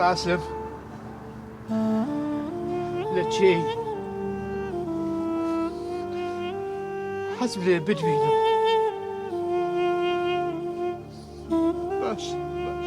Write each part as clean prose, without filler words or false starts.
قاسم لە چێی حەزم لێ بدوینم. باش باش.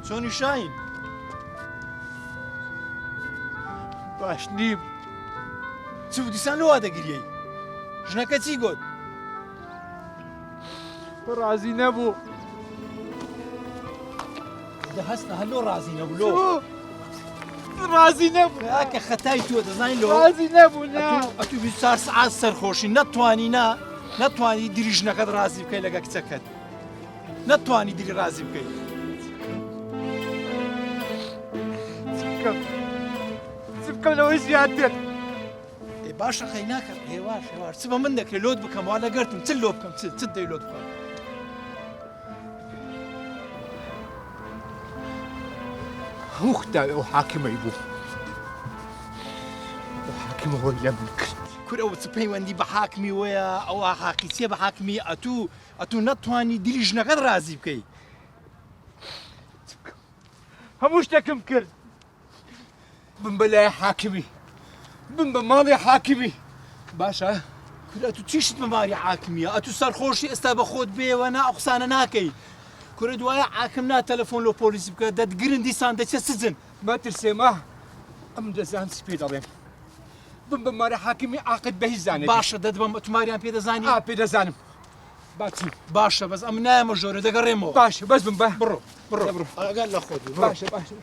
چۆنی شاین؟ باش نیم. چ دیسان لەوا دەگریەی؟ ژنەکە چی گوت؟ ڕازی نەبوو. دە هەستە هەلۆ ڕازی نەبوو لۆ. ڕازی نەبوو. کە خەتای تۆ دەزانین لۆ. ڕازی نەبوو نا. ئەتو 24 سعات سەرخۆشی نەتوانی دیری ژنەکەت ڕازی بکەی لەگە کچەکەت. نەتوانی دیری ڕازی بکەی. چ بکەم لەوەی زیاتر؟ باشە خەی ناکەم هێواش هێواش چ بە من دەکرێت لۆت بکەم وا لەگەرتم چ لۆ بکەم چ دەی لۆت بکەم. هەموو خدای ئەو حاکمەی بوو. ئەو حاکمە هۆی لە من کرد. کورە ئەو چ پەیوەندی بە حاکمی وەیە ئەوە حاقیچیە بە حاکمی ئەتوو نەتوانی دیری ژنەکەت ڕازی بکەی. هەموو شتێکم کرد. بم بە لای حاکمی. بم بە ماڵی حاکمی. باشە؟ کورە تو چیشت بەماری حاکمیە؟ ئەتوو سەرخۆشی ئێستا بە خۆت بێوە نا ئەو قسانە ناکەی. کورە دوایە حاکم نا تەلەفۆن لۆ پۆلیسی بکە دەتگرن دیسان دەچێت سجن. مەترسێمە ئەم دەزان چ پێ دەڵێم. بم بە ماری حاکمی عاقد بە هیچ زانێت. باشە دەدبم ئەتوماریان پێ دەزانی؟ پێ دەزانم. باچی. باشە بەس ئەم نایەمە ژۆرە دەگەڕێمەوە. باشە بەس بم بە. بڕۆ ئەگەر لە خۆت. باشە باشە.